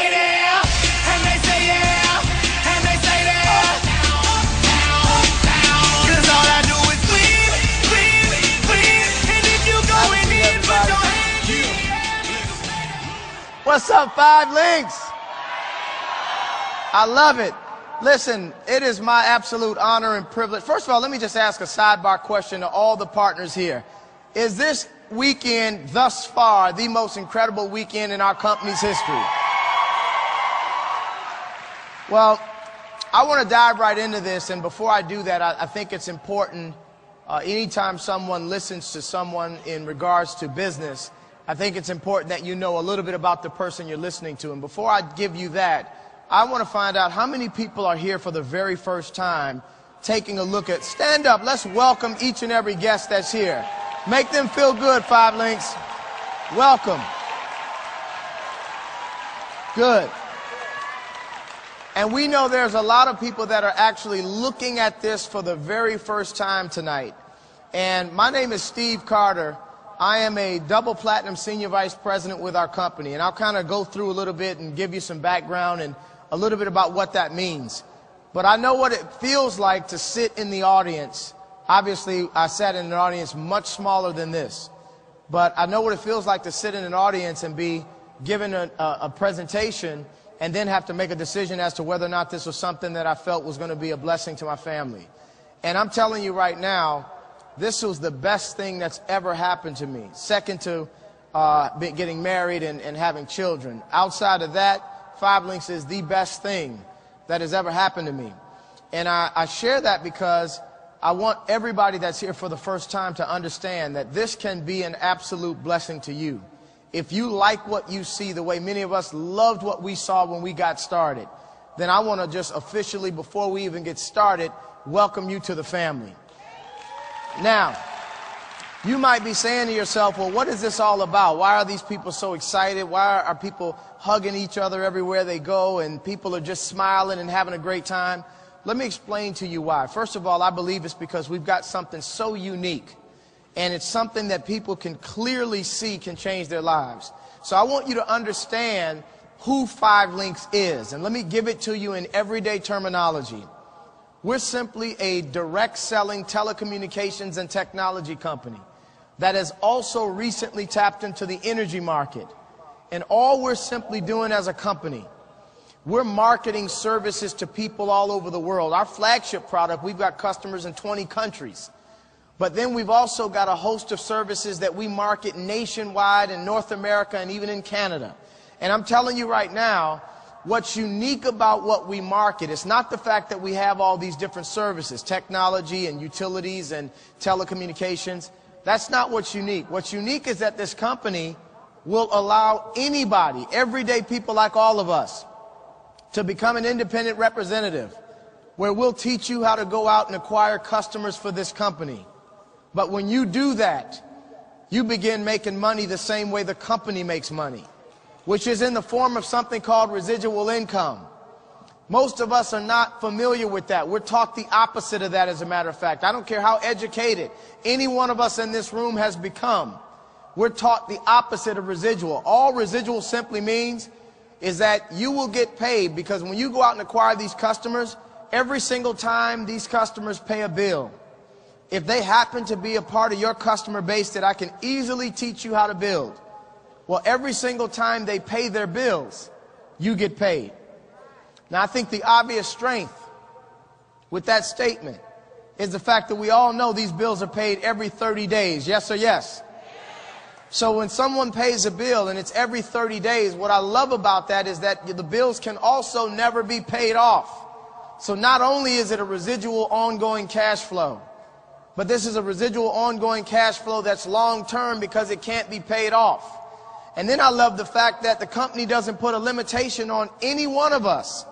say there, and they say yeah, and they say there. Cause all I do is win, win, win. And if you going in, put your hands in the air. What's up, Five Links? I love it. Listen, it is my absolute honor and privilege. First of all, let me just ask a sidebar question to all the partners here. Is this weekend thus far the most incredible weekend in our company's history? Well, I want to dive right into this, and before I do that, I think it's important anytime someone listens to someone in regards to business, I think it's important that you know a little bit about the person you're listening to. And before I give you that, I want to find out how many people are here for the very first time taking a look at, stand up, let's welcome each and every guest that's here. Make them feel good, Five Links. Welcome. Good. And we know there's a lot of people that are actually looking at this for the very first time tonight. And my name is Steve Carter. I am a double platinum senior vice president with our company. And I'll kind of go through a little bit and give you some background and a little bit about what that means. But I know what it feels like to sit in the audience. Obviously, I sat in an audience much smaller than this. But I know what it feels like to sit in an audience and be given a presentation and then have to make a decision as to whether or not this was something that I felt was going to be a blessing to my family. And I'm telling you right now, this was the best thing that's ever happened to me. Second to getting married and having children. Outside of that, Five Links is the best thing that has ever happened to me. And I share that because I want everybody that's here for the first time to understand that this can be an absolute blessing to you. If you like what you see the way many of us loved what we saw when we got started, then I want to just officially, before we even get started, welcome you to the family. Now, you might be saying to yourself, well, what is this all about? Why are these people so excited? Why are people hugging each other everywhere they go and people are just smiling and having a great time? Let me explain to you why. First of all, I believe it's because we've got something so unique, and it's something that people can clearly see can change their lives. So I want you to understand who Five Links is, and let me give it to you in everyday terminology. We're simply a direct selling telecommunications and technology company that has also recently tapped into the energy market. And all we're simply doing as a company, we're marketing services to people all over the world. Our flagship product, we've got customers in 20 countries. But then we've also got a host of services that we market nationwide in North America and even in Canada. And I'm telling you right now, what's unique about what we market is not the fact that we have all these different services, technology and utilities and telecommunications. That's not what's unique. What's unique is that this company will allow anybody, everyday people like all of us, to become an independent representative, where we'll teach you how to go out and acquire customers for this company. But when you do that, you begin making money the same way the company makes money, which is in the form of something called residual income. Most of us are not familiar with that. We're taught the opposite of that, as a matter of fact. I don't care how educated any one of us in this room has become. We're taught the opposite of residual. All residual simply means is that you will get paid, because when you go out and acquire these customers, every single time these customers pay a bill, if they happen to be a part of your customer base that I can easily teach you how to build, well, every single time they pay their bills, you get paid. Now, I think the obvious strength with that statement is the fact that we all know these bills are paid every 30 days. Yes or yes? So when someone pays a bill and it's every 30 days, what I love about that is that the bills can also never be paid off. So not only is it a residual ongoing cash flow, but this is a residual ongoing cash flow that's long term because it can't be paid off. And then I love the fact that the company doesn't put a limitation on any one of us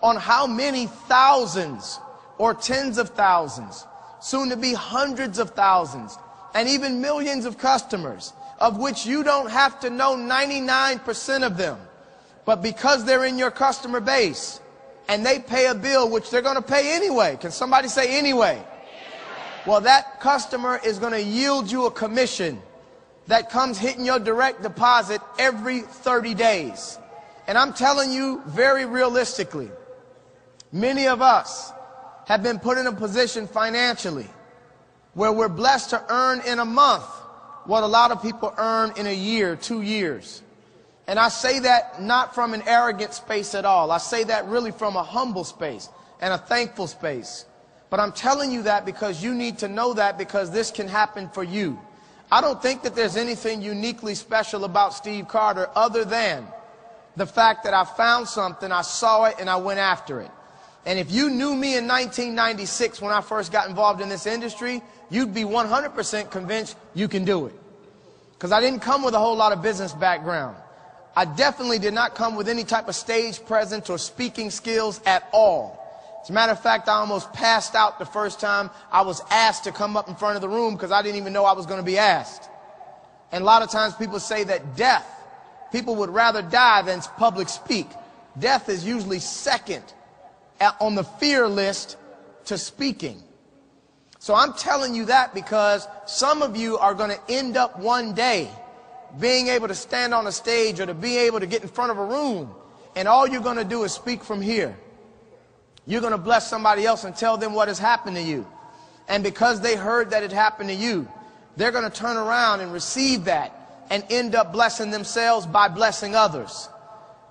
on how many thousands or tens of thousands, soon to be hundreds of thousands, and even millions of customers, of which you don't have to know 99% of them. But because they're in your customer base and they pay a bill, which they're going to pay anyway. Can somebody say anyway? Well, that customer is going to yield you a commission that comes hitting your direct deposit every 30 days. And I'm telling you very realistically, many of us have been put in a position financially where we're blessed to earn in a month what a lot of people earn in a year, 2 years. And I say that not from an arrogant space at all. I say that really from a humble space and a thankful space. But I'm telling you that because you need to know that, because this can happen for you. I don't think that there's anything uniquely special about Steve Carter other than the fact that I found something, I saw it, and I went after it. And if you knew me in 1996 when I first got involved in this industry, you'd be 100% convinced you can do it. Because I didn't come with a whole lot of business background. I definitely did not come with any type of stage presence or speaking skills at all. As a matter of fact, I almost passed out the first time I was asked to come up in front of the room because I didn't even know I was going to be asked. And a lot of times people say that death, people would rather die than public speak. Death is usually second on the fear list to speaking. So I'm telling you that because some of you are going to end up one day being able to stand on a stage or to be able to get in front of a room, and all you're going to do is speak from here. You're going to bless somebody else and tell them what has happened to you. And because they heard that it happened to you, they're going to turn around and receive that and end up blessing themselves by blessing others.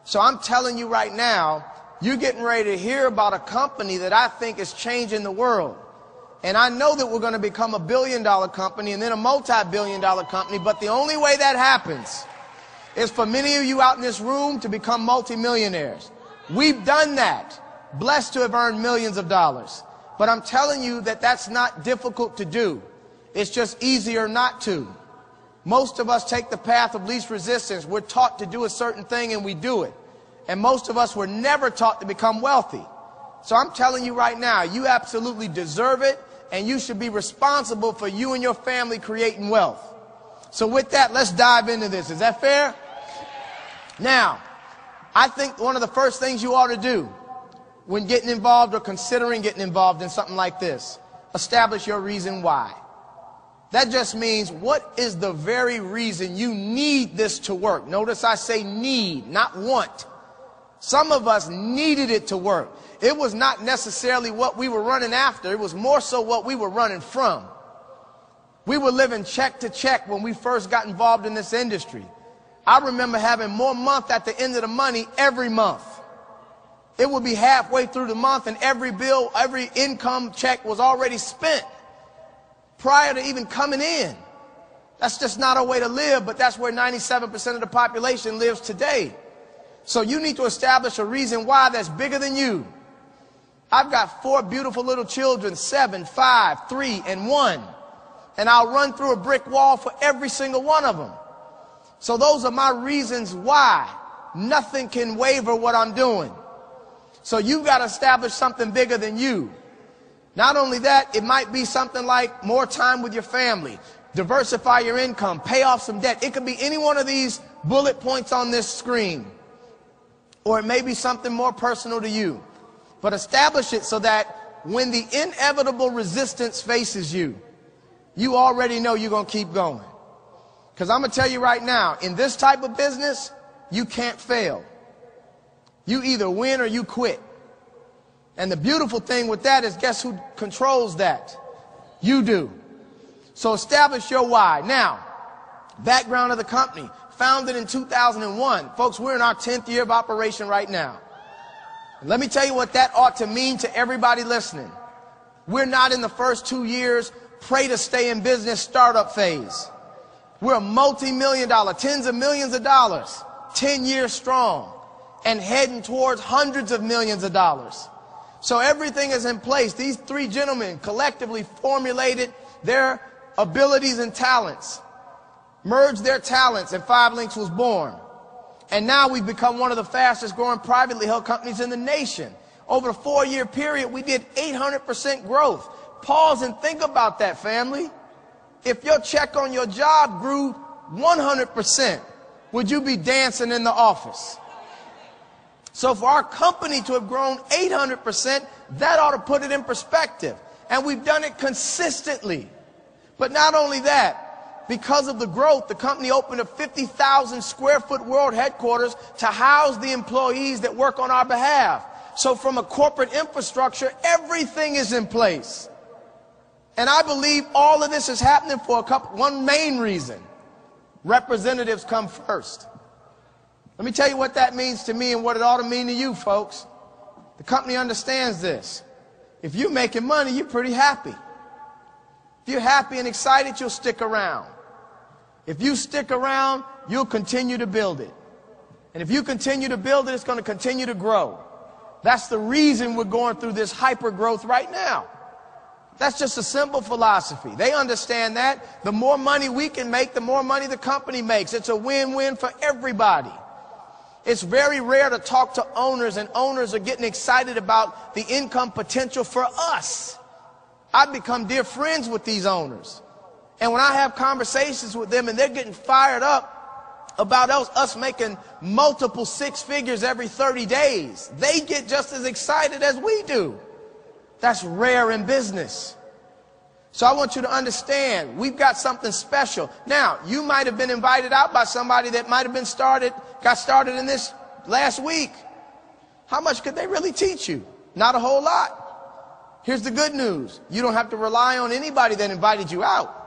So I'm telling you right now, you're getting ready to hear about a company that I think is changing the world. And I know that we're going to become a billion-dollar company and then a multi-billion-dollar company, but the only way that happens is for many of you out in this room to become multimillionaires. We've done that, blessed to have earned millions of dollars. But I'm telling you that that's not difficult to do. It's just easier not to. Most of us take the path of least resistance. We're taught to do a certain thing and we do it. And most of us were never taught to become wealthy. So I'm telling you right now, you absolutely deserve it. And you should be responsible for you and your family creating wealth. So with that, let's dive into this. Is that fair? Now, I think one of the first things you ought to do when getting involved or considering getting involved in something like this, establish your reason why. That just means, what is the very reason you need this to work? Notice I say need, not want. Some of us needed it to work. It was not necessarily what we were running after. It was more so what we were running from. We were living check to check when we first got involved in this industry. I remember having more month at the end of the money every month. It would be halfway through the month and every bill, every income check was already spent prior to even coming in. That's just not a way to live, but that's where 97% of the population lives today. So you need to establish a reason why that's bigger than you. I've got 4 beautiful little children, 7, 5, 3, and 1. And I'll run through a brick wall for every single one of them. So those are my reasons why. Nothing can waver what I'm doing. So you've got to establish something bigger than you. Not only that, it might be something like more time with your family, diversify your income, pay off some debt. It could be any one of these bullet points on this screen. Or it may be something more personal to you. But establish it so that when the inevitable resistance faces you, you already know you're going to keep going. Because I'm going to tell you right now, in this type of business, you can't fail. You either win or you quit. And the beautiful thing with that is, guess who controls that? You do. So establish your why. Now, background of the company. Founded in 2001. Folks, we're in our 10th year of operation right now. Let me tell you what that ought to mean to everybody listening. We're not in the first 2 years, pray to stay in business startup phase. We're a multi-million-dollar, tens of millions of dollars, 10 years strong, and heading towards hundreds of millions of dollars. So everything is in place. These 3 gentlemen collectively formulated their abilities and talents, merged their talents, and 5 Linx was born. And now we've become one of the fastest growing privately held companies in the nation. Over a 4-year period, we did 800% growth. Pause and think about that, family. If your check on your job grew 100%, would you be dancing in the office? So for our company to have grown 800%, that ought to put it in perspective. And we've done it consistently. But not only that, because of the growth, the company opened a 50,000 square foot world headquarters to house the employees that work on our behalf. So from a corporate infrastructure, everything is in place. And I believe all of this is happening for one main reason. Representatives come first. Let me tell you what that means to me and what it ought to mean to you folks. The company understands this. If you're making money, you're pretty happy. If you're happy and excited, you'll stick around. If you stick around, you'll continue to build it. And if you continue to build it, it's going to continue to grow. That's the reason we're going through this hyper growth right now. That's just a simple philosophy. They understand that. The more money we can make, the more money the company makes. It's a win-win for everybody. It's very rare to talk to owners, and owners are getting excited about the income potential for us. I've become dear friends with these owners. And when I have conversations with them and they're getting fired up about us making multiple six figures every 30 days, they get just as excited as we do. That's rare in business. So I want you to understand, we've got something special. Now, you might have been invited out by somebody that might have been got started in this last week. How much could they really teach you? Not a whole lot. Here's the good news. You don't have to rely on anybody that invited you out.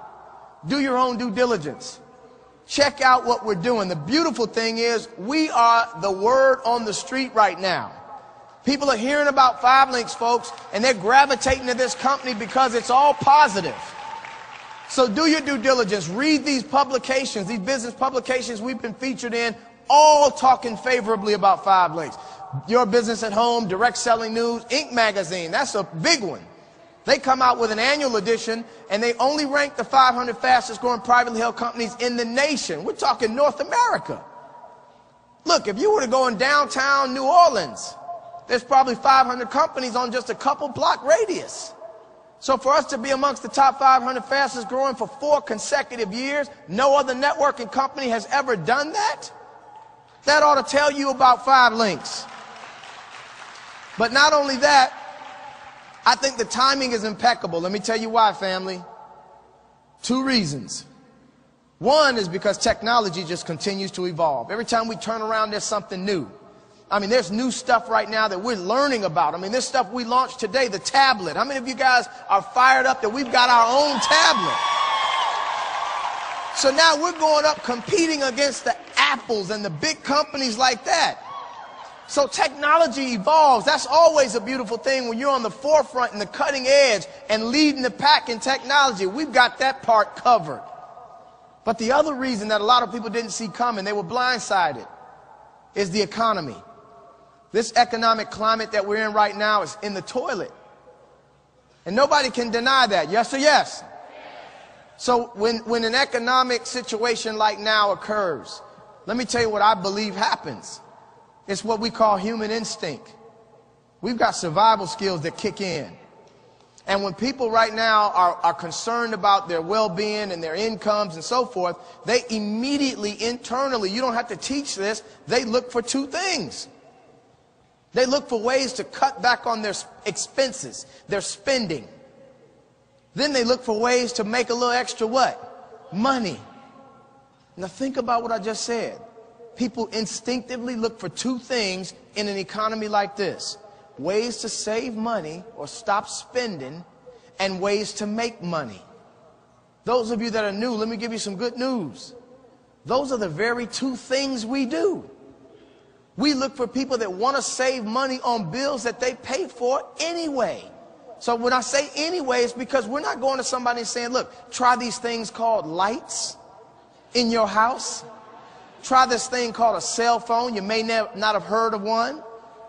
Do your own due diligence. Check out what we're doing. The beautiful thing is we are the word on the street right now. People are hearing about 5 Linx, folks, and they're gravitating to this company because it's all positive. So do your due diligence. Read these publications, these business publications we've been featured in, all talking favorably about 5 Linx. Your Business at Home, Direct Selling News, Inc. magazine, that's a big one. They come out with an annual edition, and they only rank the 500 fastest growing privately held companies in the nation. We're talking North America. Look, if you were to go in downtown New Orleans, there's probably 500 companies on just a couple block radius. So for us to be amongst the top 500 fastest growing for 4 consecutive years, no other networking company has ever done that. That ought to tell you about 5 Linx. But not only that, I think the timing is impeccable. Let me tell you why, family. 2 reasons. One is because technology just continues to evolve. Every time we turn around, there's something new. I mean, there's new stuff right now that we're learning about. I mean, this stuff we launched today, the tablet. How many of you guys are fired up that we've got our own tablet? So now we're going up competing against the Apples and the big companies like that. So technology evolves. That's always a beautiful thing when you're on the forefront and the cutting edge and leading the pack in technology. We've got that part covered. But the other reason that a lot of people didn't see coming, they were blindsided, is the economy. This economic climate that we're in right now is in the toilet. And nobody can deny that. Yes or yes? So when an economic situation like now occurs, let me tell you what I believe happens. It's what we call human instinct. We've got survival skills that kick in. And when people right now are concerned about their well-being and their incomes and so forth, they immediately, internally, you don't have to teach this, they look for 2 things. They look for ways to cut back on their expenses, their spending. Then they look for ways to make a little extra what? Money. Now think about what I just said. People instinctively look for 2 things in an economy like this. Ways to save money or stop spending, and ways to make money. Those of you that are new, let me give you some good news. Those are the very 2 things we do. We look for people that want to save money on bills that they pay for anyway. So when I say anyway, it's because we're not going to somebody and saying, look, try these things called lights in your house. Try this thing called a cell phone. You may not have heard of one.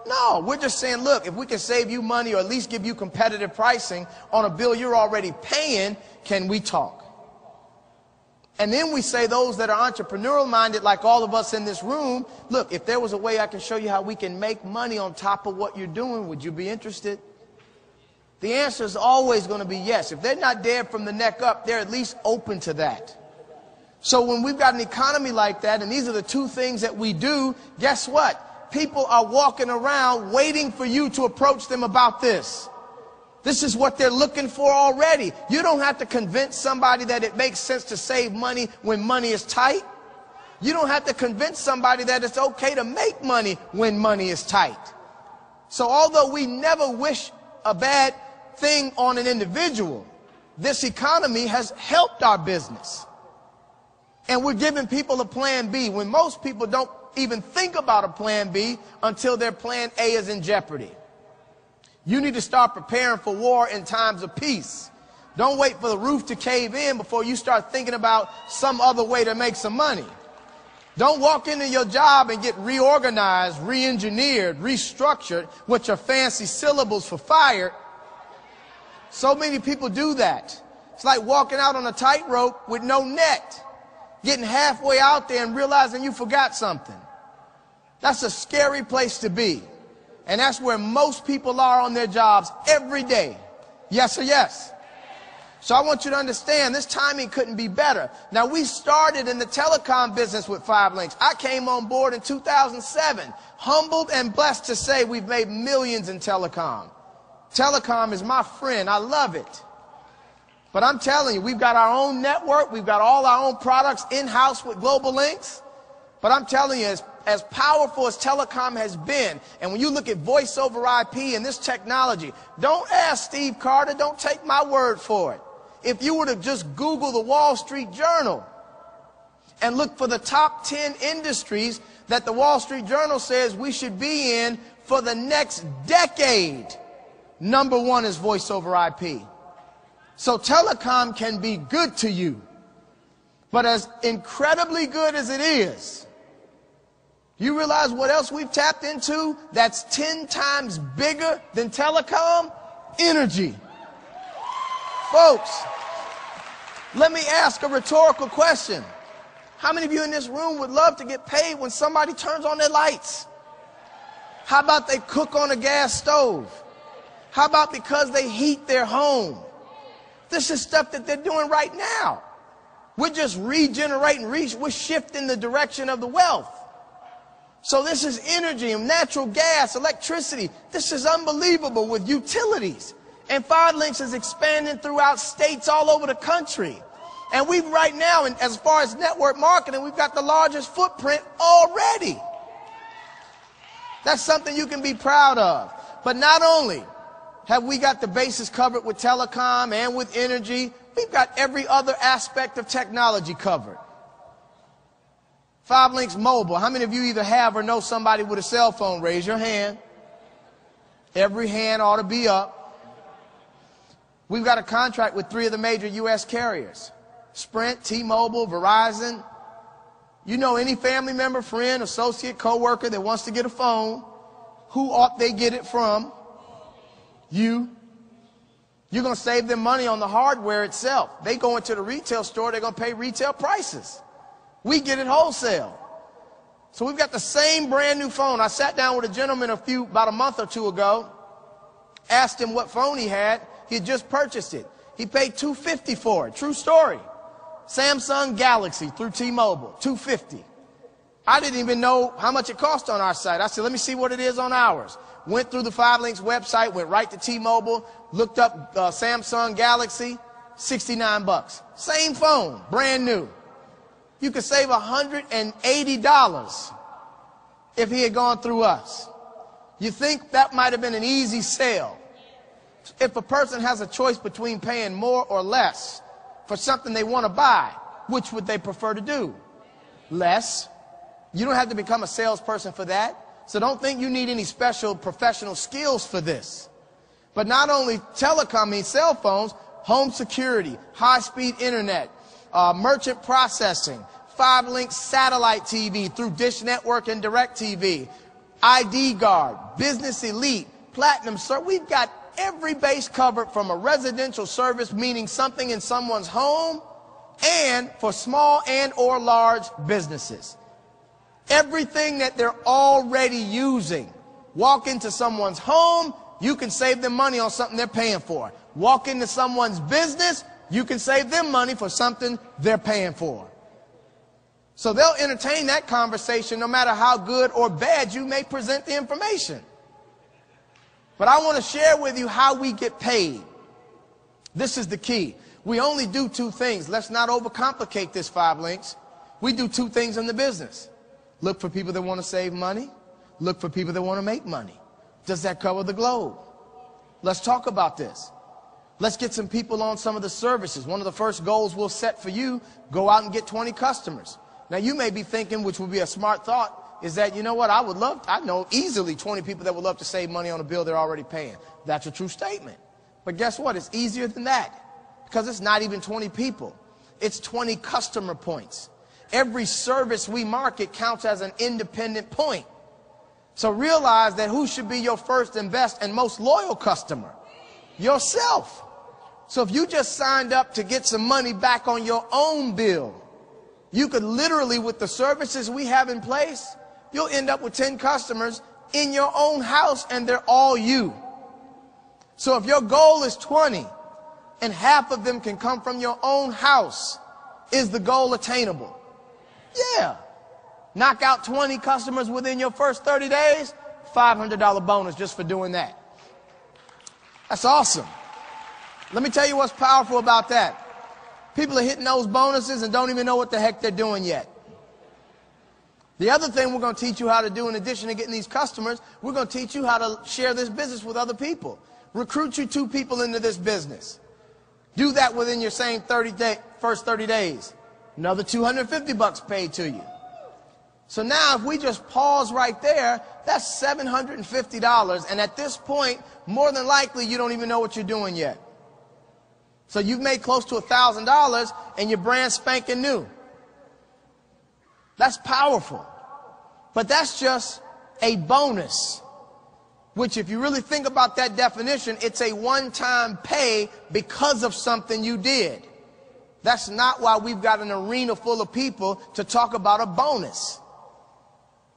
No, we're just saying, look, if we can save you money or at least give you competitive pricing on a bill you're already paying, can we talk? And then we say those that are entrepreneurial minded, like all of us in this room, look, if there was a way I can show you how we can make money on top of what you're doing, would you be interested? The answer is always going to be yes. If they're not dead from the neck up, they're at least open to that. So when we've got an economy like that, and these are the 2 things that we do, guess what? People are walking around waiting for you to approach them about this. This is what they're looking for already. You don't have to convince somebody that it makes sense to save money when money is tight. You don't have to convince somebody that it's okay to make money when money is tight. So although we never wish a bad thing on an individual, this economy has helped our business. And we're giving people a plan B when most people don't even think about a plan B until their plan A is in jeopardy. You need to start preparing for war in times of peace. Don't wait for the roof to cave in before you start thinking about some other way to make some money. Don't walk into your job and get reorganized, re-engineered, restructured with your fancy syllables for fired. So many people do that. It's like walking out on a tightrope with no net, getting halfway out there and realizing you forgot something. That's a scary place to be. And that's where most people are on their jobs every day. Yes or yes? So I want you to understand this timing couldn't be better. Now, we started in the telecom business with 5 Linx. I came on board in 2007, humbled and blessed to say we've made millions in telecom. Telecom is my friend. I love it. But I'm telling you, we've got our own network. We've got all our own products in-house with Global Linx. But I'm telling you, as powerful as telecom has been, and when you look at voice over IP and this technology, don't ask Steve Carter, don't take my word for it. If you were to just Google the Wall Street Journal and look for the top 10 industries that the Wall Street Journal says we should be in for the next decade, number 1 is voice over IP. So telecom can be good to you, but as incredibly good as it is, you realize what else we've tapped into that's 10 times bigger than telecom? Energy. Folks, let me ask a rhetorical question. How many of you in this room would love to get paid when somebody turns on their lights? How about they cook on a gas stove? How about because they heat their home? This is stuff that they're doing right now. We're just regenerating, we're shifting the direction of the wealth. So this is energy and natural gas, electricity. This is unbelievable with utilities. And 5 Linx is expanding throughout states all over the country. And we right now, as far as network marketing, we've got the largest footprint already. That's something you can be proud of. But not only have we got the bases covered with telecom and with energy, we've got every other aspect of technology covered. 5 Linx Mobile. How many of you either have or know somebody with a cell phone? Raise your hand. Every hand ought to be up. We've got a contract with 3 of the major U.S. carriers. Sprint, T-Mobile, Verizon. You know any family member, friend, associate, coworker that wants to get a phone, who ought they get it from? You. You're going to save them money on the hardware itself. They go into the retail store, they're going to pay retail prices. We get it wholesale. So we've got the same brand new phone. I sat down with a gentleman about a month or 2 ago, asked him what phone he had. He had just purchased it. He paid $250 for it. True story. Samsung Galaxy through T-Mobile, $250. I didn't even know how much it cost on our site. I said, let me see what it is on ours. Went through the 5 Linx website, went right to T-Mobile, looked up Samsung Galaxy, $69. Same phone, brand new. You could save $180 if he had gone through us. You think that might have been an easy sale? If a person has a choice between paying more or less for something they want to buy, which would they prefer to do? Less. You don't have to become a salesperson for that. So don't think you need any special professional skills for this. But not only telecom means cell phones, home security, high-speed internet, merchant processing, 5 Linx satellite TV through Dish Network and DirecTV, ID Guard, Business Elite, Platinum, sir. We've got every base covered from a residential service, meaning something in someone's home, and for small and or large businesses. Everything that they're already using. Walk into someone's home, you can save them money on something they're paying for. Walk into someone's business, you can save them money for something they're paying for. So they'll entertain that conversation no matter how good or bad you may present the information. But But I want to share with you how we get paid. This is the key. We only do two things. Let's not overcomplicate this, 5 Links. We do two things in the business. Look for people that want to save money. Look for people that want to make money. Does that cover the globe? Let's talk about this. Let's get some people on some of the services. One of the first goals we'll set for you, go out and get 20 customers. Now you may be thinking, which would be a smart thought, is that, you know what, I know easily 20 people that would love to save money on a bill they're already paying. That's a true statement. But guess what? It's easier than that. Because it's not even 20 people. It's 20 customer points. Every service we market counts as an independent point. So realize that who should be your first and best and most loyal customer? Yourself. So if you just signed up to get some money back on your own bill, you could literally, with the services we have in place, you'll end up with 10 customers in your own house and they're all you. So if your goal is 20 and half of them can come from your own house, is the goal attainable? Yeah. Knock out 20 customers within your first 30 days, $500 bonus just for doing that. That's awesome. Let me tell you what's powerful about that. People are hitting those bonuses and don't even know what the heck they're doing yet. The other thing we're going to teach you how to do in addition to getting these customers, we're going to teach you how to share this business with other people. Recruit you 2 people into this business. Do that within your same first 30 days. Another $250 paid to you. So now if we just pause right there, that's $750. And at this point, more than likely, you don't even know what you're doing yet. So you've made close to $1,000 and your brand's spanking new. That's powerful. But that's just a bonus, which if you really think about that definition, it's a one-time pay because of something you did. That's not why we've got an arena full of people to talk about a bonus.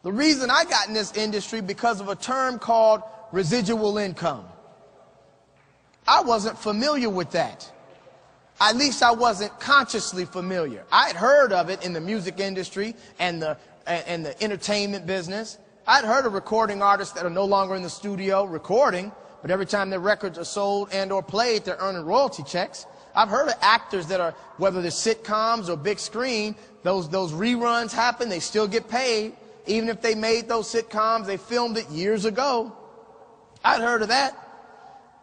The reason I got in this industry because of a term called residual income. I wasn't familiar with that. At least I wasn't consciously familiar. I had heard of it in the music industry and the entertainment business. I'd heard of recording artists that are no longer in the studio recording, but every time their records are sold and or played, they're earning royalty checks. I've heard of actors that are, whether they're sitcoms or big screen, those reruns happen, they still get paid. Even if they made those sitcoms, they filmed it years ago. I'd heard of that.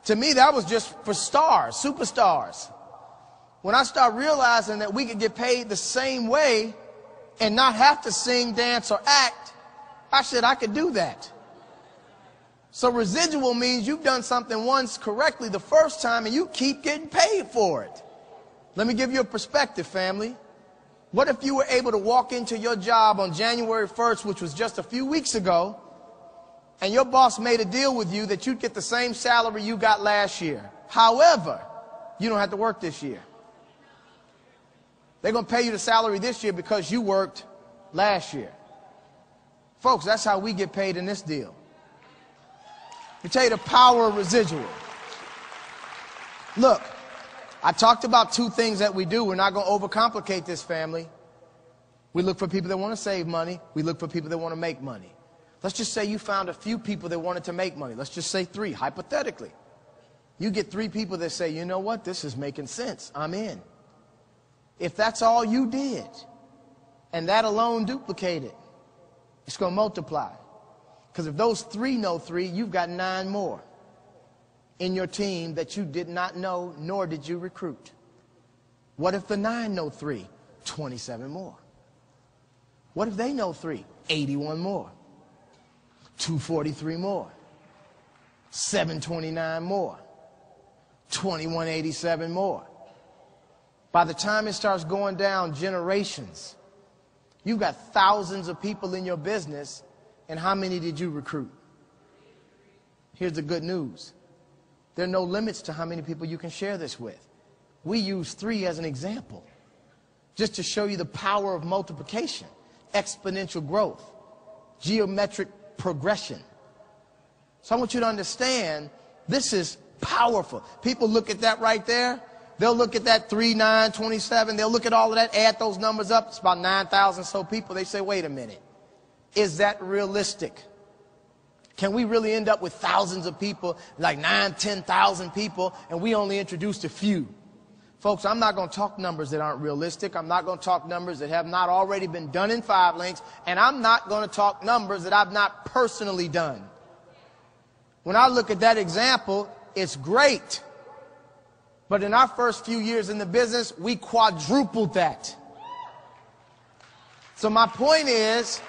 To me, that was just for stars, superstars. When I started realizing that we could get paid the same way and not have to sing, dance, or act, I said I could do that. So residual means you've done something once correctly the first time and you keep getting paid for it. Let me give you a perspective, family. What if you were able to walk into your job on January 1st, which was just a few weeks ago, and your boss made a deal with you that you'd get the same salary you got last year. However, you don't have to work this year. They're going to pay you the salary this year because you worked last year. Folks, that's how we get paid in this deal. Let me tell you the power of residual. Look, I talked about 2 things that we do. We're not going to overcomplicate this, family. We look for people that want to save money. We look for people that want to make money. Let's just say you found a few people that wanted to make money. Let's just say 3, hypothetically. You get 3 people that say, you know what, this is making sense. I'm in. If that's all you did, and that alone duplicated, it's going to multiply. Because if those 3 know 3, you've got 9 more in your team that you did not know, nor did you recruit. What if the 9 know 3? 27 more. What if they know 3? 81 more. 243 more. 729 more. 2187 more. By the time it starts going down generations, you've got thousands of people in your business, and how many did you recruit? Here's the good news. There are no limits to how many people you can share this with. We use 3 as an example, just to show you the power of multiplication, exponential growth, geometric progression. So I want you to understand, this is powerful. People look at that right there. They'll look at that 3, 9, 27. They'll look at all of that, add those numbers up. It's about 9,000 so people. They say, wait a minute. Is that realistic? Can we really end up with thousands of people, like 9,000, 10,000 people, and we only introduced a few? Folks, I'm not going to talk numbers that aren't realistic. I'm not going to talk numbers that have not already been done in 5 Linx, and I'm not going to talk numbers that I've not personally done. When I look at that example, it's great. But in our first few years in the business, we quadrupled that. So my point is,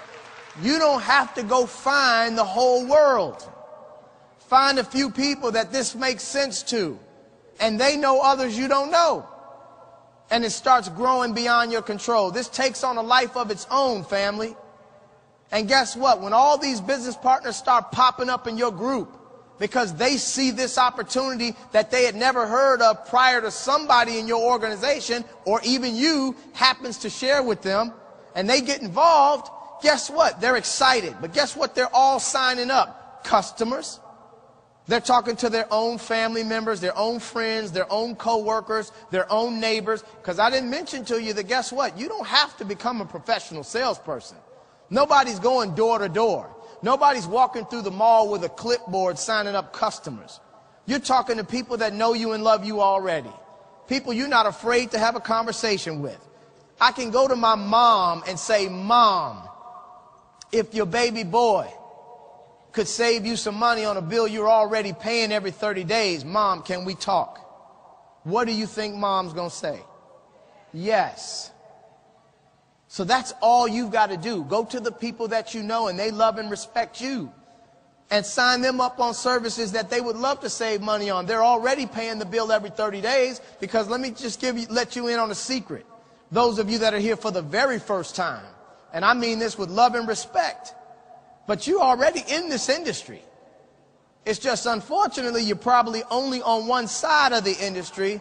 you don't have to go find the whole world. Find a few people that this makes sense to, and they know others you don't know. And it starts growing beyond your control. This takes on a life of its own, family. And guess what? When all these business partners start popping up in your group because they see this opportunity that they had never heard of prior to somebody in your organization, or even you happens to share with them, and they get involved, guess what? They're excited. But guess what? They're all signing up. Customers. They're talking to their own family members, their own friends, their own co-workers, their own neighbors. Because I didn't mention to you that, guess what? You don't have to become a professional salesperson. Nobody's going door to door. Nobody's walking through the mall with a clipboard signing up customers. You're talking to people that know you and love you already. People you're not afraid to have a conversation with. I can go to my mom and say, Mom, if your baby boy could save you some money on a bill you're already paying every 30 days, Mom, can we talk? What do you think Mom's going to say? Yes. So that's all you've got to do. Go to the people that you know and they love and respect you, and sign them up on services that they would love to save money on. They're already paying the bill every 30 days because let me just let you in on a secret. Those of you that are here for the very first time, and I mean this with love and respect, but you're already in this industry. It's just unfortunately you're probably only on one side of the industry,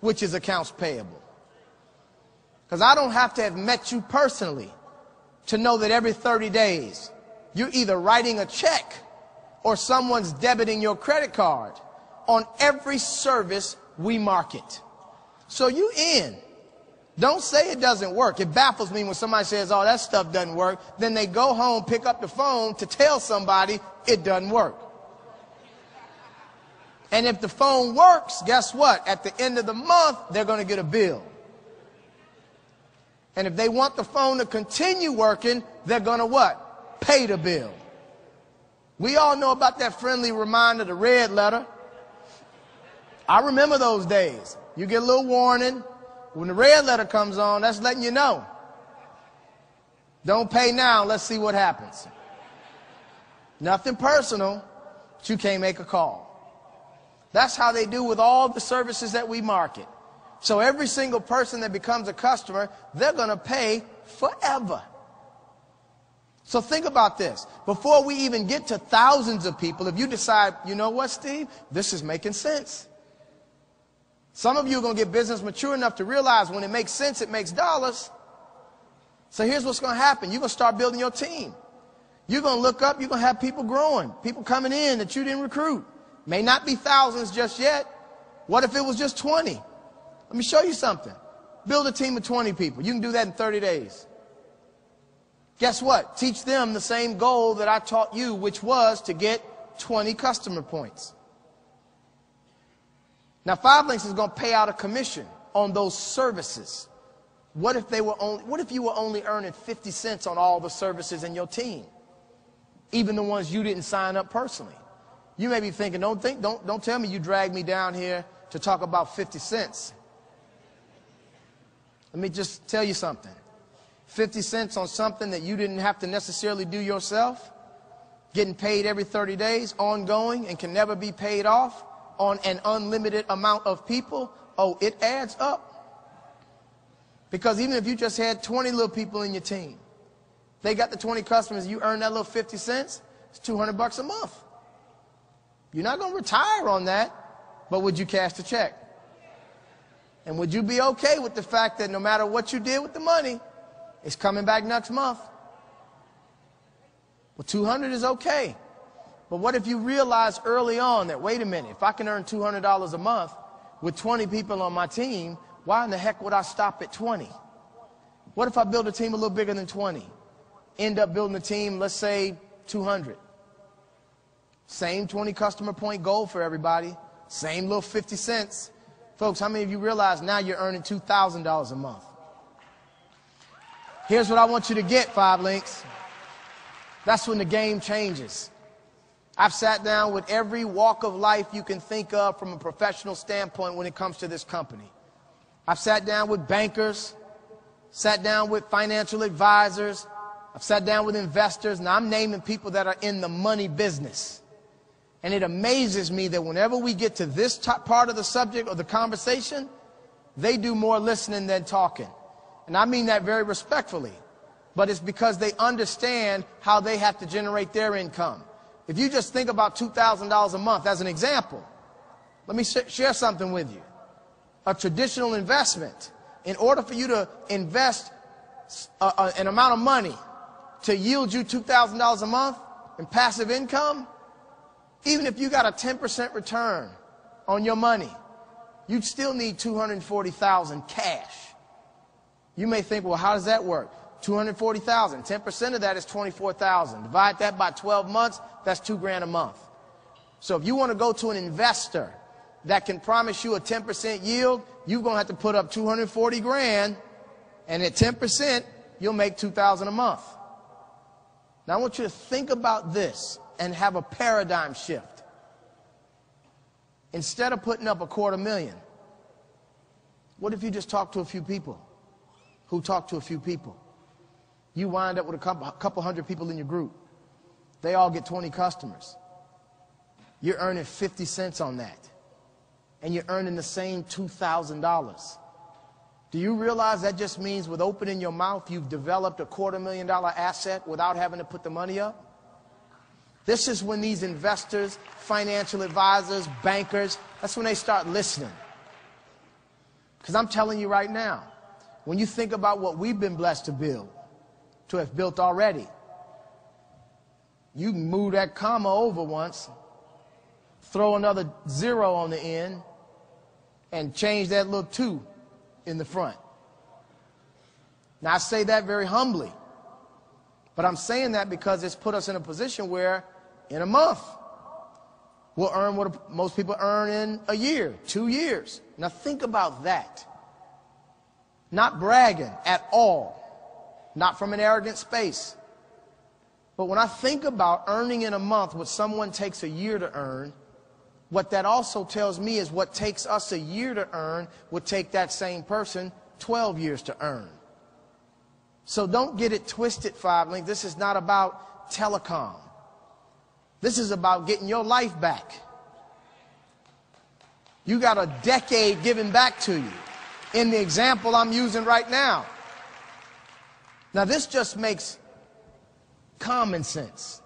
which is accounts payable. Because I don't have to have met you personally to know that every 30 days you're either writing a check or someone's debiting your credit card on every service we market. So you in. Don't say it doesn't work. It baffles me when somebody says, oh, that stuff doesn't work. Then they go home, pick up the phone to tell somebody it doesn't work. And if the phone works, guess what? At the end of the month, they're going to get a bill. And if they want the phone to continue working, they're going to what? Pay the bill. We all know about that friendly reminder, the red letter. I remember those days. You get a little warning. When the red letter comes on, that's letting you know. Don't pay now. Let's see what happens. Nothing personal, but you can't make a call. That's how they do with all the services that we market. So every single person that becomes a customer, they're going to pay forever. So think about this. Before we even get to thousands of people, if you decide, you know what, Steve, this is making sense. Some of you are going to get business mature enough to realize when it makes sense, it makes dollars. So here's what's going to happen. You're going to start building your team. You're going to look up, you're going to have people growing, people coming in that you didn't recruit. May not be thousands just yet. What if it was just 20? Let me show you something. Build a team of 20 people. You can do that in 30 days. Guess what? Teach them the same goal that I taught you, which was to get 20 customer points. Now, 5 Linx is going to pay out a commission on those services. What if you were only earning 50 cents on all the services in your team, even the ones you didn't sign up personally? You may be thinking, don't tell me you dragged me down here to talk about 50 cents. Let me just tell you something. 50 cents on something that you didn't have to necessarily do yourself, getting paid every 30 days, ongoing, and can never be paid off on an unlimited amount of people, oh, it adds up. Because even if you just had 20 little people in your team, they got the 20 customers, you earn that little 50 cents, it's $200 a month. You're not going to retire on that, but would you cash the check? And would you be okay with the fact that no matter what you did with the money, it's coming back next month? Well, 200 is okay. But what if you realize early on that, wait a minute, if I can earn $200 a month with 20 people on my team, why in the heck would I stop at 20? What if I build a team a little bigger than 20? End up building a team, let's say 200. Same 20 customer point goal for everybody. Same little 50 cents. Folks, how many of you realize now you're earning $2,000 a month? Here's what I want you to get, 5 Links. That's when the game changes. I've sat down with every walk of life you can think of from a professional standpoint when it comes to this company. I've sat down with bankers, sat down with financial advisors, I've sat down with investors, and I'm naming people that are in the money business. And it amazes me that whenever we get to this part of the subject or the conversation, they do more listening than talking. And I mean that very respectfully. But it's because they understand how they have to generate their income. If you just think about $2,000 a month as an example, let me share something with you. A traditional investment, in order for you to invest an amount of money to yield you $2,000 a month in passive income, even if you got a 10% return on your money, you'd still need $240,000 cash. You may think, well, how does that work? $240,000, 10% of that is $24,000. Divide that by 12 months, that's $2,000 a month. So if you want to go to an investor that can promise you a 10% yield, you're going to have to put up $240,000, and at 10%, you'll make $2,000 a month. Now I want you to think about this and have a paradigm shift. Instead of putting up $250,000, what if you just talk to a few people who talk to a few people? You wind up with a couple hundred people in your group. They all get 20 customers. You're earning 50 cents on that. And you're earning the same $2,000. Do you realize that just means with opening your mouth, you've developed a $250,000 asset without having to put the money up? This is when these investors, financial advisors, bankers, that's when they start listening. Because I'm telling you right now, when you think about what we've been blessed to have built already, you can move that comma over once, throw another 0 on the end, and change that little 2 in the front. Now I say that very humbly, but I'm saying that because it's put us in a position where in a month we'll earn what most people earn in a year, 2 years. Now think about that. Not bragging at all, not from an arrogant space. But when I think about earning in a month what someone takes a year to earn, what that also tells me is what takes us a year to earn would take that same person 12 years to earn. So don't get it twisted, 5 Link. This is not about telecom. This is about getting your life back. You got a decade given back to you in the example I'm using right now. Now this just makes common sense.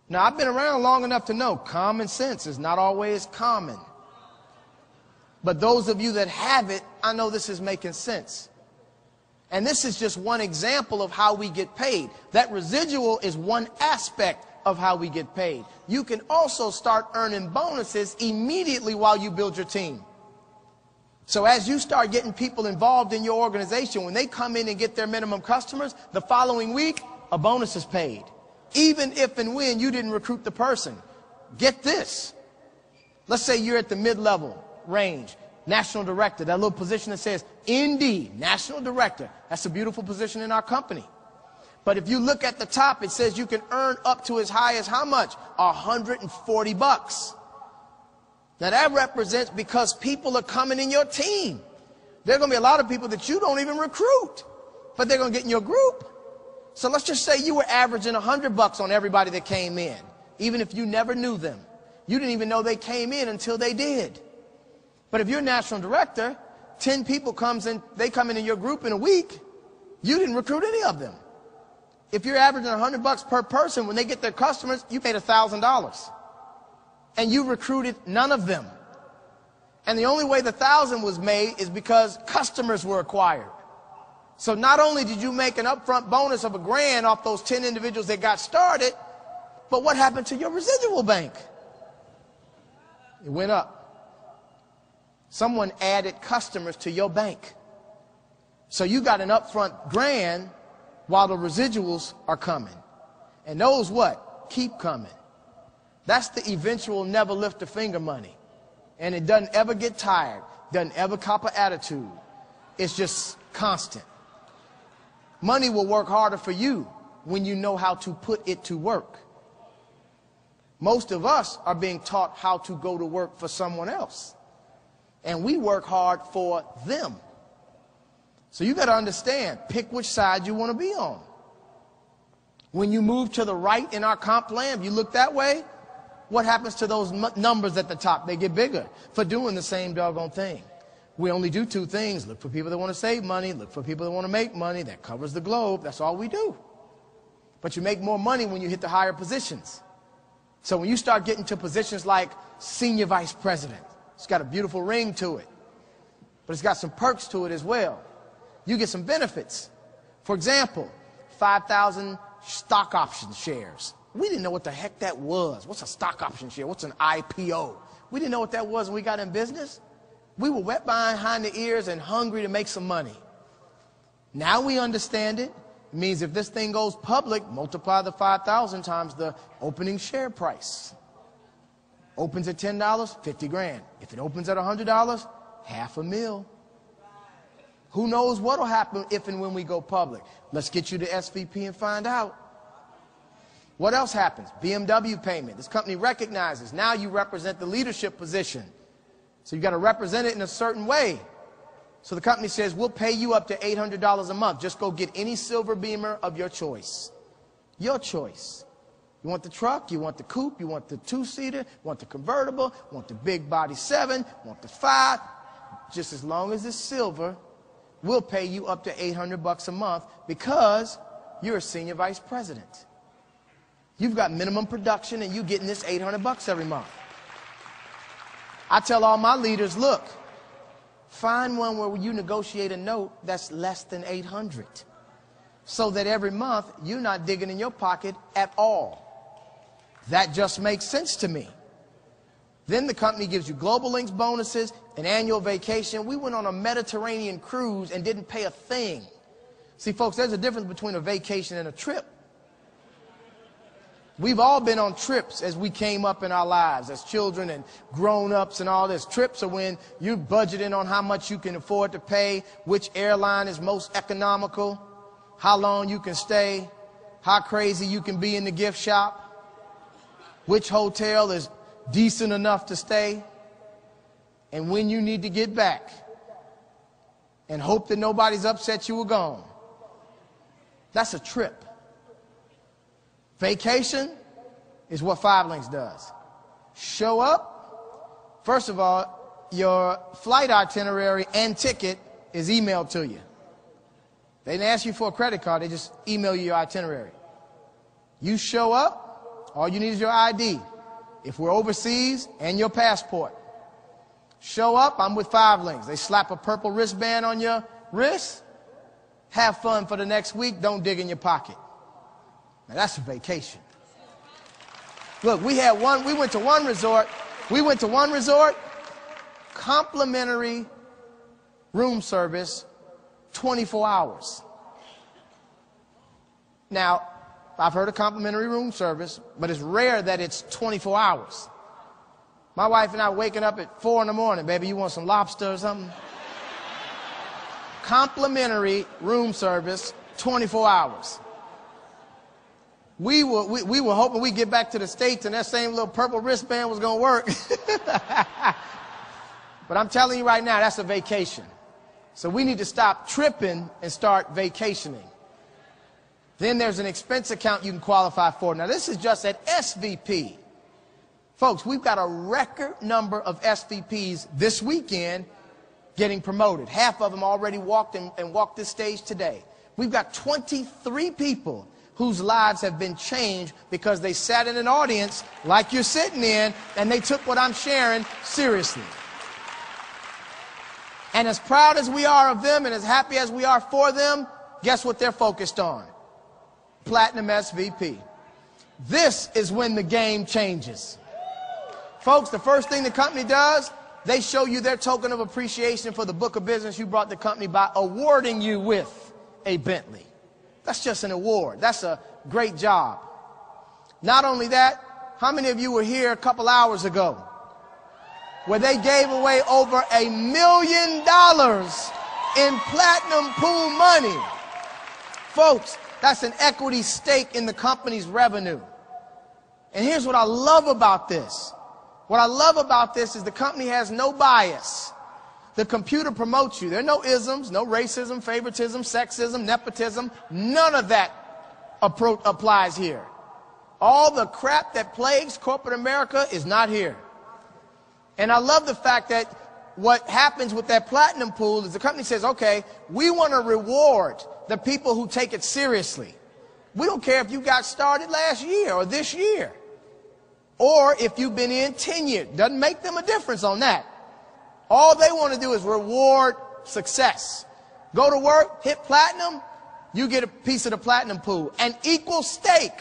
Now I've been around long enough to know common sense is not always common. But those of you that have it, I know this is making sense. And this is just one example of how we get paid. That residual is one aspect of how we get paid. You can also start earning bonuses immediately while you build your team. So as you start getting people involved in your organization, when they come in and get their minimum customers, the following week, a bonus is paid. Even if and when you didn't recruit the person. Get this. Let's say you're at the mid-level range, national director, that little position that says ND, national director. That's a beautiful position in our company. But if you look at the top, it says you can earn up to as high as how much? $140. Now that represents because people are coming in your team. There are going to be a lot of people that you don't even recruit, but they're going to get in your group. So let's just say you were averaging $100 on everybody that came in, even if you never knew them. You didn't even know they came in until they did. But if you're a national director, 10 people they come in your group in a week, you didn't recruit any of them. If you're averaging $100 per person, when they get their customers, you paid $1,000. And you recruited none of them. And the only way the 1,000 was made is because customers were acquired. So not only did you make an upfront bonus of $1,000 off those 10 individuals that got started, but what happened to your residual bank? It went up. Someone added customers to your bank. So you got an upfront $1,000 while the residuals are coming. And those what? Keep coming. That's the eventual never lift a finger money. And it doesn't ever get tired, doesn't ever cop an attitude. It's just constant. Money will work harder for you when you know how to put it to work. Most of us are being taught how to go to work for someone else. And we work hard for them. So you got to understand, pick which side you want to be on. When you move to the right in our comp plan, if you look that way, what happens to those numbers at the top? They get bigger for doing the same doggone thing. We only do two things. Look for people that want to save money. Look for people that want to make money. That covers the globe. That's all we do. But you make more money when you hit the higher positions. So when you start getting to positions like senior vice president, it's got a beautiful ring to it, but it's got some perks to it as well. You get some benefits. For example, 5,000 stock option shares. We didn't know what the heck that was. What's a stock option share? What's an IPO? We didn't know what that was when we got in business. We were wet behind the ears and hungry to make some money. Now we understand it. It means if this thing goes public, multiply the 5,000 times the opening share price. Opens at $10, 50 grand. If it opens at $100, $500,000. Who knows what will happen if and when we go public? Let's get you to SVP and find out. What else happens? BMW payment. This company recognizes now you represent the leadership position. So you've got to represent it in a certain way. So the company says, we'll pay you up to $800 a month. Just go get any silver beamer of your choice. Your choice. You want the truck, you want the coupe, you want the two-seater, you want the convertible, you want the big body 7, you want the 5. Just as long as it's silver, we'll pay you up to $800 a month because you're a senior vice president. You've got minimum production and you're getting this $800 every month. I tell all my leaders, look, find one where you negotiate a note that's less than $800 so that every month you're not digging in your pocket at all. That just makes sense to me. Then the company gives you global links bonuses, an annual vacation. We went on a Mediterranean cruise and didn't pay a thing. See, folks, there's a difference between a vacation and a trip. We've all been on trips as we came up in our lives as children and grown-ups and all this. Trips are when you're budgeting on how much you can afford to pay, which airline is most economical, how long you can stay, how crazy you can be in the gift shop, which hotel is decent enough to stay, and when you need to get back and hope that nobody's upset you were gone. That's a trip. Vacation is what 5 Links does. Show up. First of all, your flight itinerary and ticket is emailed to you. They didn't ask you for a credit card. They just email you your itinerary. You show up. All you need is your ID. If we're overseas, and your passport. Show up. I'm with 5 Links. They slap a purple wristband on your wrist. Have fun for the next week. Don't dig in your pocket. Now that's a vacation. Look, we went to one resort, complimentary room service, 24 hours. Now, I've heard of complimentary room service, but it's rare that it's 24 hours. My wife and I waking up at 4 in the morning, baby, you want some lobster or something? Complimentary room service, 24 hours. We were hoping we'd get back to the States and that same little purple wristband was going to work. But I'm telling you right now, that's a vacation. So we need to stop tripping and start vacationing. Then there's an expense account you can qualify for. Now, this is just at SVP. Folks, we've got a record number of SVPs this weekend getting promoted. Half of them already walked this stage today. We've got 23 people whose lives have been changed because they sat in an audience like you're sitting in and they took what I'm sharing seriously. And as proud as we are of them and as happy as we are for them, guess what they're focused on? Platinum SVP. This is when the game changes. Folks, the first thing the company does, they show you their token of appreciation for the book of business you brought the company by awarding you with a Bentley. That's just an award. That's a great job. Not only that, How many of you were here a couple hours ago where they gave away over $1 million in platinum pool money? Folks, that's an equity stake in the company's revenue. And here's what I love about this. What I love about this is the company has no bias. The computer promotes you. There are no isms, no racism, favoritism, sexism, nepotism. None of that applies here. All the crap that plagues corporate America is not here. And I love the fact that what happens with that platinum pool is the company says, okay, we want to reward the people who take it seriously. We don't care if you got started last year or this year, or if you've been in 10 years. Doesn't make them a difference on that. All they want to do is reward success. Go to work, hit platinum, you get a piece of the platinum pool. An equal stake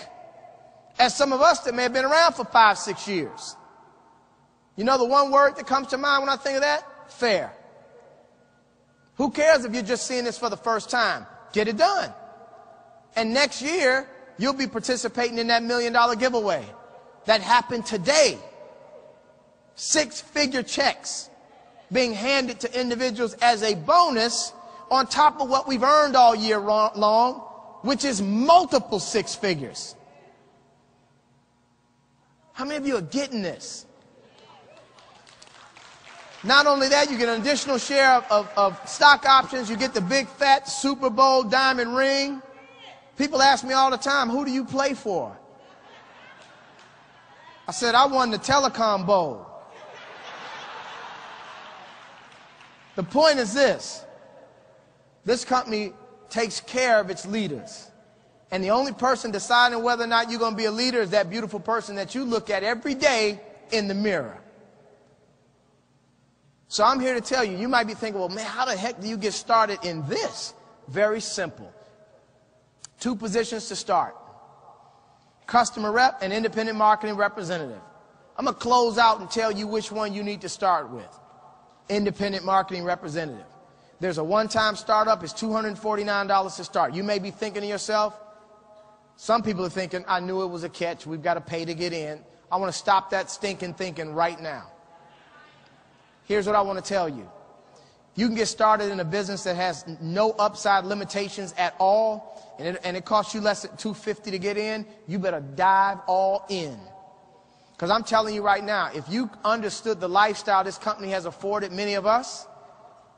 as some of us that may have been around for 5, 6 years. You know the one word that comes to mind when I think of that? Fair. Who cares if you're just seeing this for the first time? Get it done. And next year, you'll be participating in that $1 million giveaway that happened today. 6-figure checks being handed to individuals as a bonus on top of what we've earned all year long, which is multiple 6 figures. How many of you are getting this? Not only that, you get an additional share of stock options. You get the big fat Super Bowl diamond ring. People ask me all the time, who do you play for? I said, I won the Telecom Bowl. The point is this. This company takes care of its leaders. And the only person deciding whether or not you're going to be a leader is that beautiful person that you look at every day in the mirror. So I'm here to tell you, you might be thinking, well, man, how the heck do you get started in this? Very simple. 2 positions to start. Customer rep and independent marketing representative. I'm going to close out and tell you which one you need to start with. Independent marketing representative. There's a one-time startup. It's $249 to start. You may be thinking to yourself, some people are thinking, I knew it was a catch. We've got to pay to get in. I want to stop that stinking thinking right now. Here's what I want to tell you. You can get started in a business that has no upside limitations at all, and it costs you less than $250 to get in. You better dive all in. Because I'm telling you right now, if you understood the lifestyle this company has afforded many of us,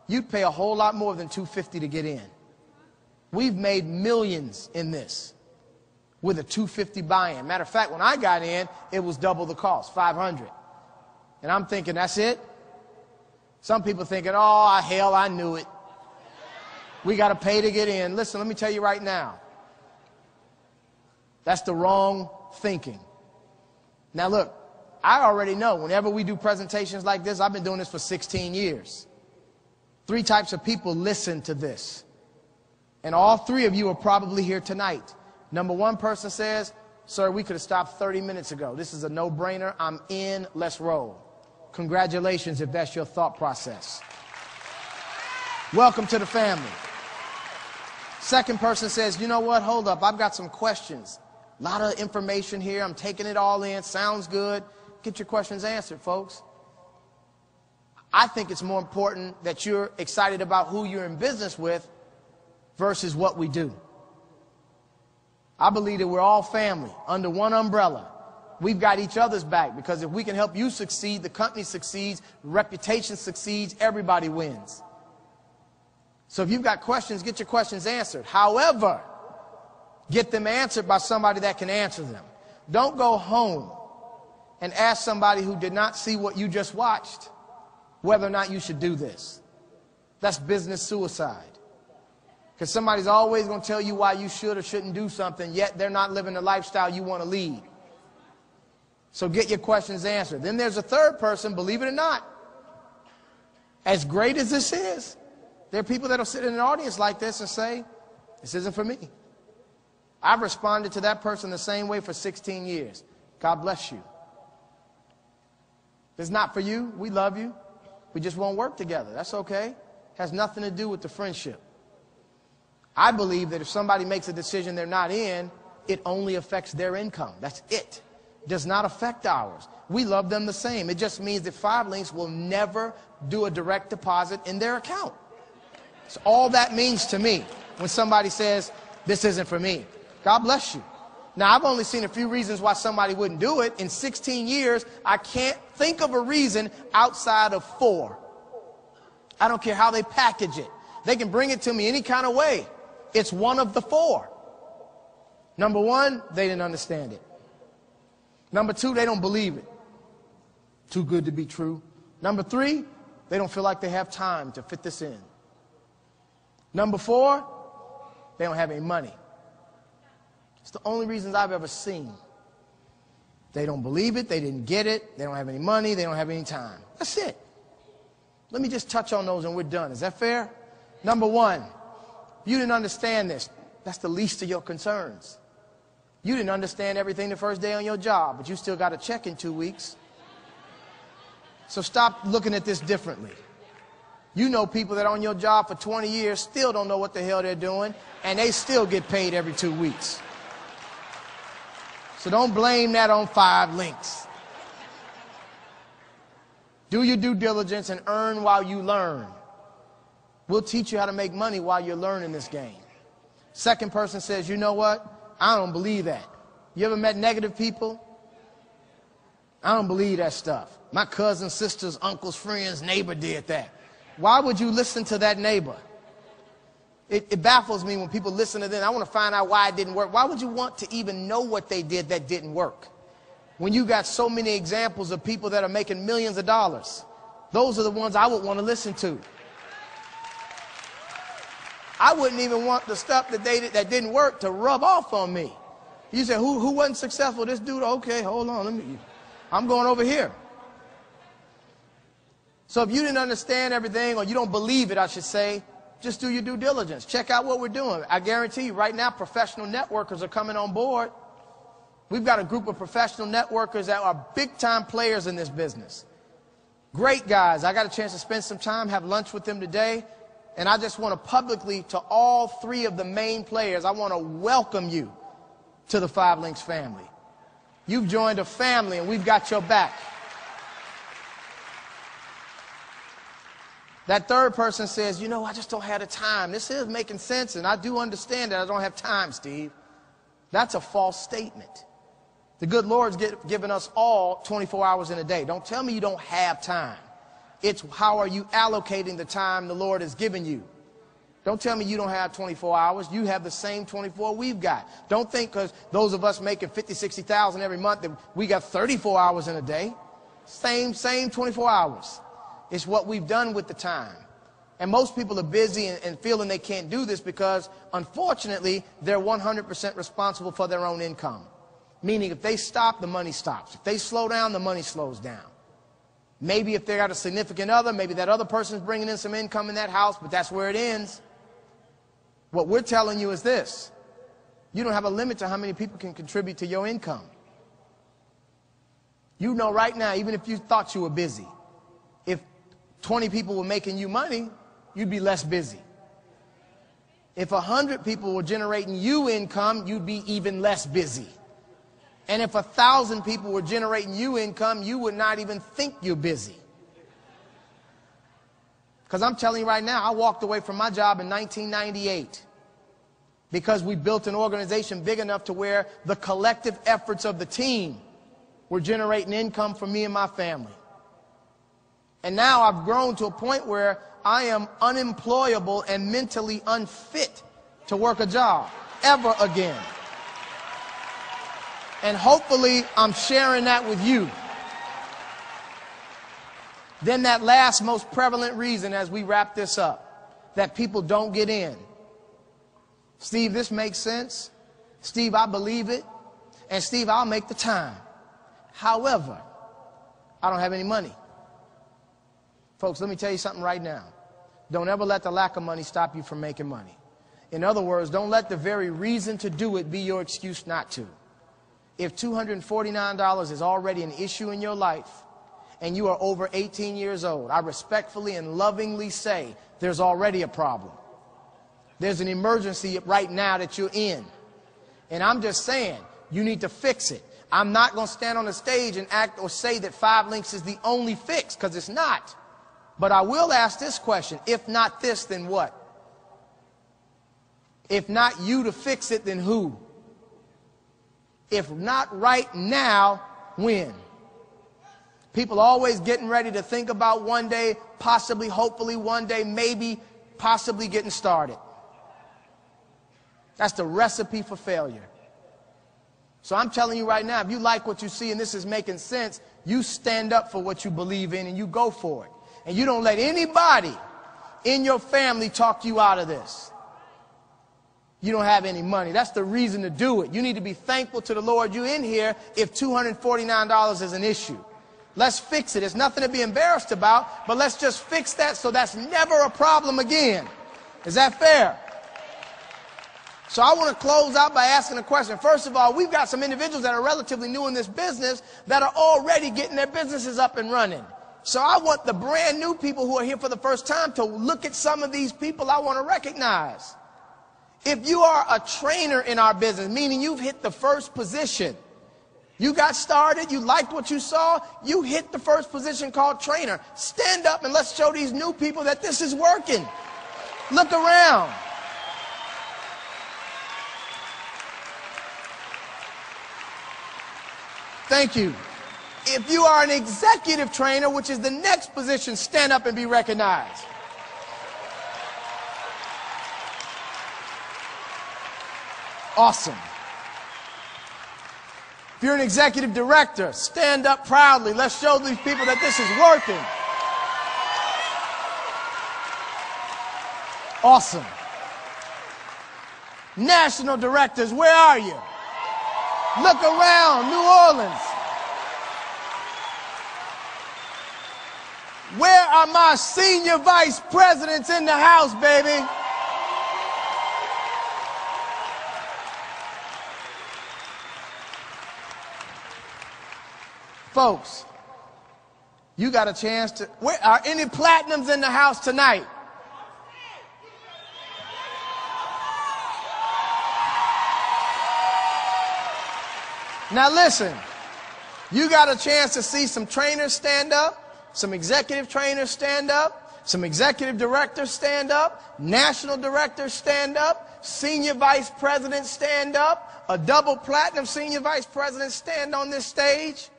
you'd pay a whole lot more than $250 to get in. We've made millions in this with a $250 buy-in. Matter of fact, when I got in, it was double the cost, $500. And I'm thinking, that's it? Some people thinking, oh, hell, I knew it. We got to pay to get in. Listen, let me tell you right now. That's the wrong thinking. Now, look, I already know whenever we do presentations like this, I've been doing this for 16 years. 3 types of people listen to this. And all 3 of you are probably here tonight. Number 1 person says, sir, we could have stopped 30 minutes ago. This is a no-brainer. I'm in. Let's roll. Congratulations if that's your thought process. Welcome to the family. Second person says, you know what? Hold up. I've got some questions. A lot of information here. I'm taking it all in. Sounds good. Get your questions answered, folks. I think it's more important that you're excited about who you're in business with versus what we do. I believe that we're all family under one umbrella. We've got each other's back, because if we can help you succeed, the company succeeds, reputation succeeds, everybody wins. So if you've got questions, get your questions answered. However, get them answered by somebody that can answer them. Don't go home and ask somebody who did not see what you just watched whether or not you should do this. That's business suicide. Because somebody's always going to tell you why you should or shouldn't do something, yet they're not living the lifestyle you want to lead. So get your questions answered. Then there's a third person, believe it or not. As great as this is, there are people that will sit in an audience like this and say, this isn't for me. I've responded to that person the same way for 16 years. God bless you. If it's not for you, we love you. We just won't work together. That's okay. Has nothing to do with the friendship. I believe that if somebody makes a decision they're not in, it only affects their income. That's it. does not affect ours. We love them the same. It just means that 5 Linx will never do a direct deposit in their account. It's all that means to me when somebody says, this isn't for me. God bless you. Now, I've only seen a few reasons why somebody wouldn't do it. In 16 years, I can't think of a reason outside of 4. I don't care how they package it. They can bring it to me any kind of way. It's one of the 4. Number 1, they didn't understand it. Number 2, they don't believe it. Too good to be true. Number 3, they don't feel like they have time to fit this in. Number 4, they don't have any money. It's the only reasons I've ever seen. They don't believe it, they didn't get it, they don't have any money, they don't have any time. That's it. Let me just touch on those and we're done. Is that fair? Number 1, you didn't understand this. That's the least of your concerns. You didn't understand everything the first day on your job, but you still got a check in 2 weeks. So stop looking at this differently. You know people that are on your job for 20 years still don't know what the hell they're doing, and they still get paid every 2 weeks. So don't blame that on 5 Linx. Do your due diligence and earn while you learn. We'll teach you how to make money while you're learning this game. Second person says, you know what? I don't believe that. You ever met negative people? I don't believe that stuff. My cousin, sisters, uncles, friends, neighbor did that. Why would you listen to that neighbor? It baffles me when people listen to them. I want to find out why it didn't work. Why would you want to even know what they did that didn't work? When you got so many examples of people that are making millions of dollars, those are the ones I would want to listen to. I wouldn't even want the stuff that didn't work to rub off on me. You say, who wasn't successful? This dude, okay, hold on, I'm going over here. So if you didn't understand everything, or you don't believe it, I should say, just do your due diligence. Check out what we're doing. I guarantee you, right now, professional networkers are coming on board. We've got a group of professional networkers that are big-time players in this business. Great guys. I got a chance to spend some time, have lunch with them today, and I just want to publicly, to all 3 of the main players, I want to welcome you to the 5 Linx family. You've joined a family, and we've got your back. That third person says, you know, I just don't have the time. This is making sense, and I do understand that I don't have time, Steve. That's a false statement. The good Lord's given us all 24 hours in a day. Don't tell me you don't have time. It's how are you allocating the time the Lord has given you. Don't tell me you don't have 24 hours. You have the same 24 we've got. Don't think because those of us making 50, 60,000 every month that we got 34 hours in a day. Same 24 hours. It's what we've done with the time. And most people are busy and feeling they can't do this because, unfortunately, they're 100% responsible for their own income. Meaning if they stop, the money stops. If they slow down, the money slows down. Maybe if they got a significant other, maybe that other person's bringing in some income in that house, but that's where it ends. What we're telling you is this. You don't have a limit to how many people can contribute to your income. You know right now, even if you thought you were busy, if 20 people were making you money, you'd be less busy. If 100 people were generating you income, you'd be even less busy. And if 1,000 people were generating you income, you would not even think you're busy. Because I'm telling you right now, I walked away from my job in 1998 because we built an organization big enough to where the collective efforts of the team were generating income for me and my family. And now I've grown to a point where I am unemployable and mentally unfit to work a job ever again. And hopefully I'm sharing that with you. Then that last most prevalent reason as we wrap this up, that people don't get in. Steve, this makes sense. Steve, I believe it. And Steve, I'll make the time. However, I don't have any money. Folks, let me tell you something right now. Don't ever let the lack of money stop you from making money. In other words, don't let the very reason to do it be your excuse not to. If $249 is already an issue in your life and you are over 18 years old, I respectfully and lovingly say there's already a problem. There's an emergency right now that you're in. And I'm just saying, you need to fix it. I'm not going to stand on the stage and act or say that 5 Links is the only fix, because it's not. But I will ask this question: if not this, then what? If not you to fix it, then who? If not right now, when? People always getting ready to think about one day, possibly, hopefully one day, maybe, possibly getting started. That's the recipe for failure. So I'm telling you right now, if you like what you see and this is making sense, you stand up for what you believe in and you go for it. And you don't let anybody in your family talk you out of this. You don't have any money. That's the reason to do it. You need to be thankful to the Lord you're in here if $249 is an issue. Let's fix it. It's nothing to be embarrassed about, but let's just fix that so that's never a problem again. Is that fair? So I want to close out by asking a question. First of all, we've got some individuals that are relatively new in this business that are already getting their businesses up and running. So I want the brand new people who are here for the first time to look at some of these people I want to recognize. If you are a trainer in our business, meaning you've hit the first position, you got started, you liked what you saw, you hit the first position called trainer. Stand up and let's show these new people that this is working. Look around. Thank you. If you are an executive trainer, which is the next position, stand up and be recognized. Awesome. If you're an executive director, stand up proudly. Let's show these people that this is working. Awesome. National directors, where are you? Look around, New Orleans. Where are my senior vice presidents in the house, baby? Folks, you got a chance to... Where are any platinums in the house tonight? Now listen, you got a chance to see some trainers stand up, some executive trainers stand up, some executive directors stand up, national directors stand up, senior vice presidents stand up, a double platinum senior vice president stand on this stage.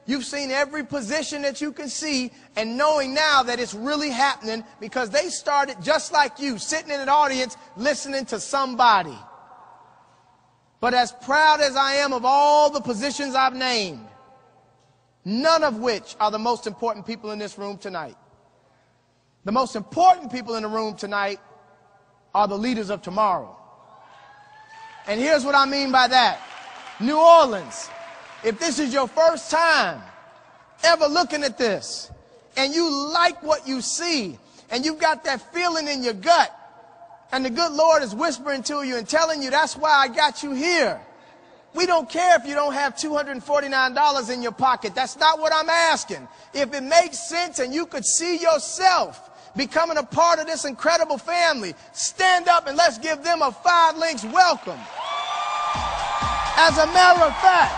You've seen every position that you can see, and knowing now that it's really happening because they started just like you, sitting in an audience listening to somebody. But as proud as I am of all the positions I've named, none of which are the most important people in this room tonight. The most important people in the room tonight are the leaders of tomorrow. And here's what I mean by that. New Orleans, if this is your first time ever looking at this, and you like what you see, and you've got that feeling in your gut, and the good Lord is whispering to you and telling you, that's why I got you here. We don't care if you don't have $249 in your pocket. That's not what I'm asking. If it makes sense and you could see yourself becoming a part of this incredible family, stand up and let's give them a 5 Links welcome. As a matter of fact,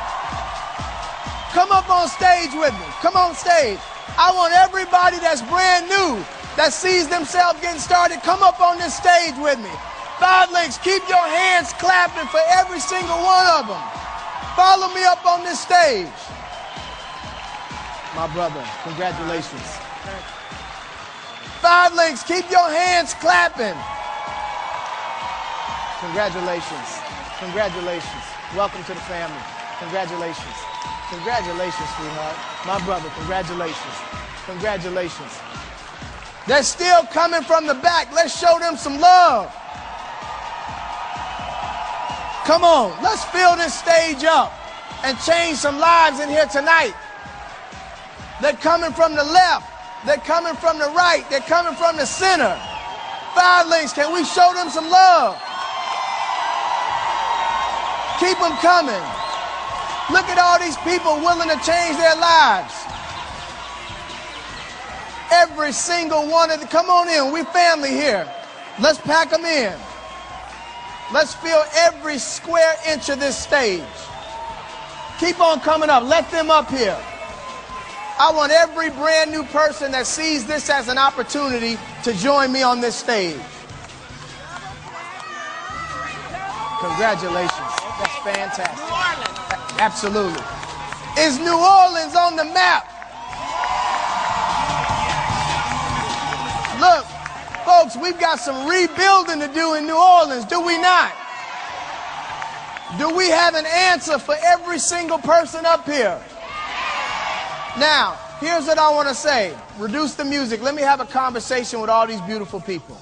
come up on stage with me. Come on stage. I want everybody that's brand new, that sees themselves getting started, come up on this stage with me. 5 Links, keep your hands clapping for every single one of them. Follow me up on this stage. My brother, congratulations. 5 Links, keep your hands clapping. Congratulations. Congratulations. Welcome to the family. Congratulations. Congratulations, sweetheart. My brother, congratulations. Congratulations. They're still coming from the back. Let's show them some love. Come on, let's fill this stage up and change some lives in here tonight. They're coming from the left. They're coming from the right. They're coming from the center. 5 Links, can we show them some love? Keep them coming. Look at all these people willing to change their lives. Every single one of them. Come on in. We're family here. Let's pack them in. Let's fill every square inch of this stage. Keep on coming up. Let them up here. I want every brand new person that sees this as an opportunity to join me on this stage. Congratulations. That's fantastic. New Orleans. Absolutely. Is New Orleans on the map? Look, folks, we've got some rebuilding to do in New Orleans, do we not? Do we have an answer for every single person up here? Now, here's what I want to say. Reduce the music. Let me have a conversation with all these beautiful people.